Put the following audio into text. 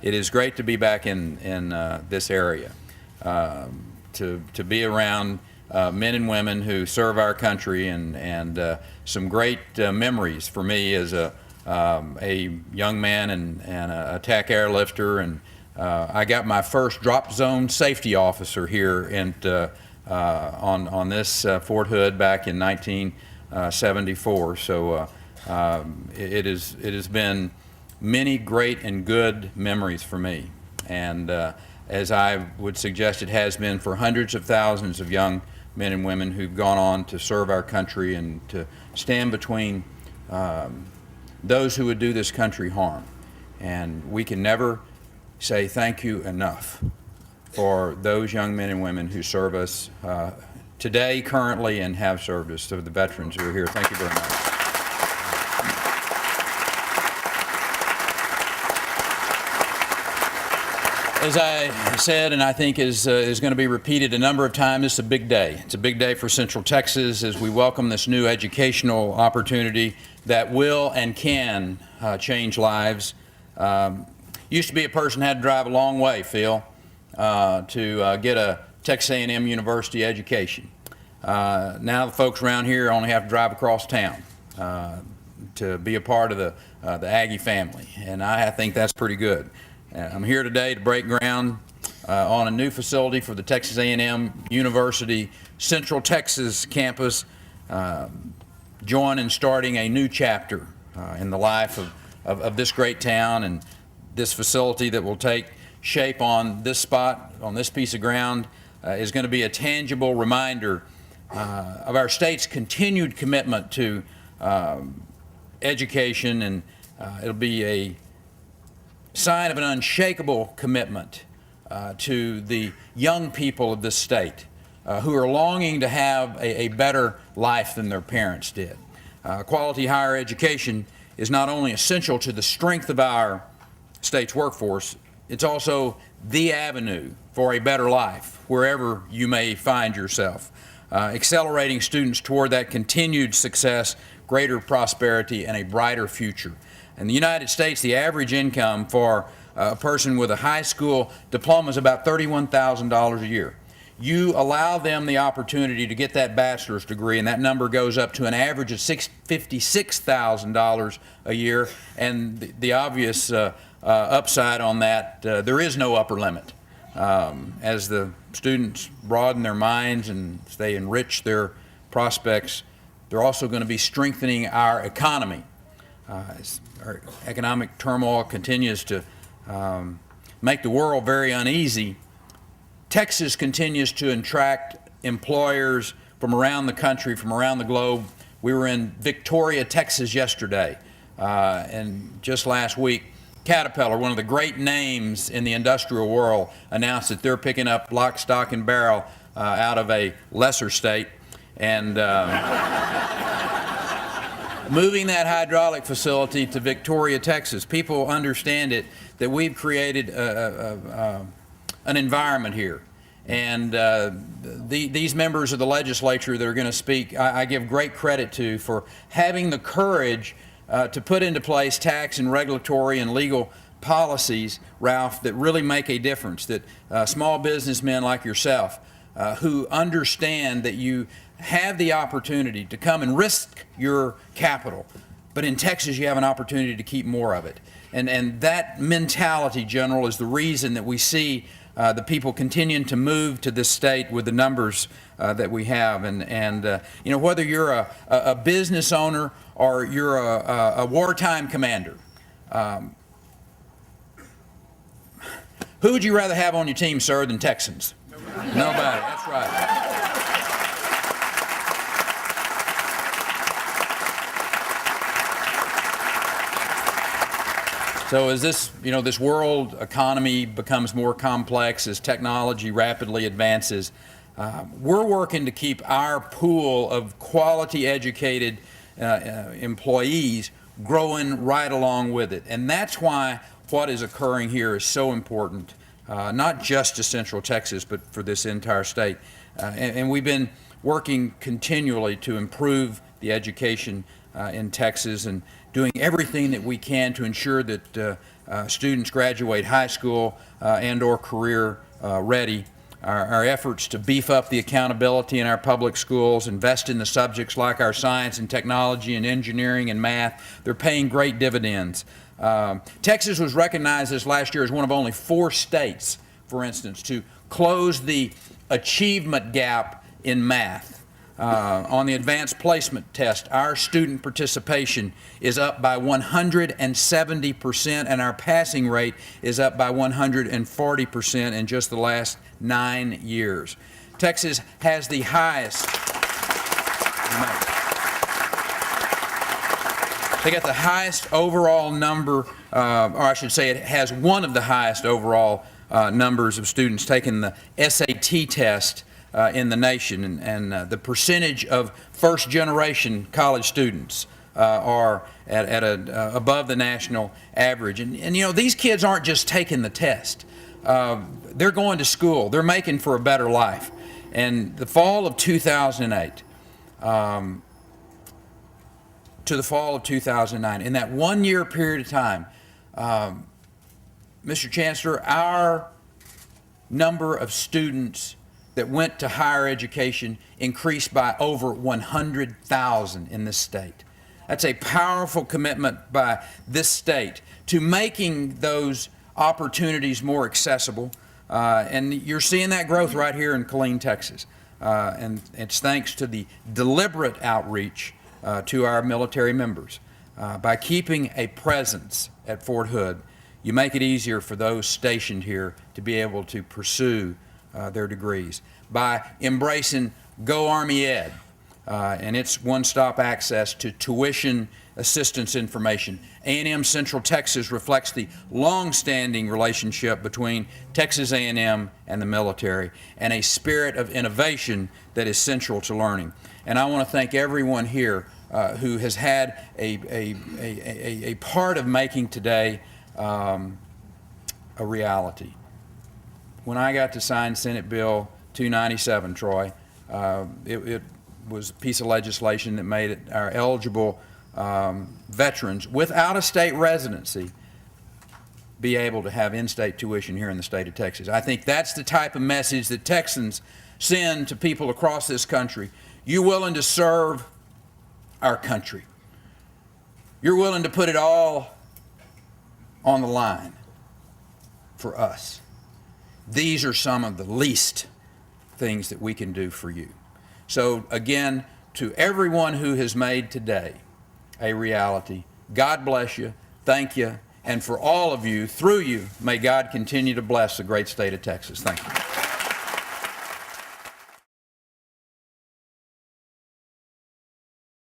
it is great to be back in this area, to be around men and women who serve our country, and some great memories for me as a young man and a TAC airlifter, and I got my first drop zone safety officer here on this Fort Hood back in 1974. So it has been many great and good memories for me, and as I would suggest it has been for hundreds of thousands of young men and women who've gone on to serve our country and to stand between those who would do this country harm. And we can never say thank you enough for those young men and women who serve us today, currently, and have served us. So the veterans who are here, thank you very much. As I said, and I think is going to be repeated a number of times, it's a big day. It's a big day for Central Texas as we welcome this new educational opportunity that will and can change lives. Used to be a person had to drive a long way, Phil, to get a Texas A&M University education. Now the folks around here only have to drive across town to be a part of the Aggie family, and I think that's pretty good. I'm here today to break ground on a new facility for the Texas A&M University Central Texas campus, join in starting a new chapter in the life of this great town, and this facility that will take shape on this spot, on this piece of ground, is going to be a tangible reminder of our state's continued commitment to education, and it'll be a sign of an unshakable commitment to the young people of this state who are longing to have a better life than their parents did. Quality higher education is not only essential to the strength of our state's workforce, it's also the avenue for a better life wherever you may find yourself, accelerating students toward that continued success, greater prosperity, and a brighter future. In the United States, the average income for a person with a high school diploma is about $31,000 a year. You allow them the opportunity to get that bachelor's degree, and that number goes up to an average of $56,000 a year. And the obvious upside on that, there is no upper limit. As the students broaden their minds and they enrich their prospects, they're also going to be strengthening our economy. As our economic turmoil continues to make the world very uneasy, Texas continues to attract employers from around the country, from around the globe. We were in Victoria, Texas yesterday, and just last week, Caterpillar, one of the great names in the industrial world, announced that they're picking up lock, stock, and barrel out of a lesser state, and moving that hydraulic facility to Victoria, Texas. People understand it, that we've created an environment here. And these members of the legislature that are going to speak, I give great credit to for having the courage to put into place tax and regulatory and legal policies, Ralph, that really make a difference, that small businessmen like yourself who understand that you have the opportunity to come and risk your capital, but in Texas you have an opportunity to keep more of it. And that mentality, General, is the reason that we see the people continuing to move to this state with the numbers that we have. And you know, whether you're a business owner or you're a wartime commander, who would you rather have on your team, sir, than Texans? Nobody. That's right. So as this world economy becomes more complex, as technology rapidly advances, we're working to keep our pool of quality educated employees growing right along with it. And that's why what is occurring here is so important, not just to Central Texas, but for this entire state. And we've been working continually to improve the education in Texas. And doing everything that we can to ensure that students graduate high school and or career ready. Our efforts to beef up the accountability in our public schools, invest in the subjects like our science and technology and engineering and math, they're paying great dividends. Texas was recognized this last year as one of only 4 states, for instance, to close the achievement gap in math. On the advanced placement test, our student participation is up by 170%, and our passing rate is up by 140% in just the last 9 years. Texas has the highest. They got the highest overall number, or I should say it has one of the highest overall numbers of students taking the SAT test in the nation, and the percentage of first-generation college students are at above the national average. And you know, these kids aren't just taking the test. They're going to school. They're making for a better life. And the fall of 2008 to the fall of 2009, in that 1-year period of time, Mr. Chancellor, our number of students that went to higher education increased by over 100,000 in this state. That's a powerful commitment by this state to making those opportunities more accessible. And you're seeing that growth right here in Killeen, Texas. And it's thanks to the deliberate outreach to our military members. By keeping a presence at Fort Hood, you make it easier for those stationed here to be able to pursue their degrees. By embracing Go Army Ed and its one-stop access to tuition assistance information, A&M Central Texas reflects the long-standing relationship between Texas A&M and the military, and a spirit of innovation that is central to learning. And I want to thank everyone here who has had a part of making today a reality. When I got to sign Senate Bill 297, Troy, it was a piece of legislation that made it our eligible veterans without a state residency be able to have in-state tuition here in the state of Texas. I think that's the type of message that Texans send to people across this country. You're willing to serve our country. You're willing to put it all on the line for us. These are some of the least things that we can do for you. So again, to everyone who has made today a reality, God bless you, thank you, and for all of you, through you, may God continue to bless the great state of Texas. Thank you.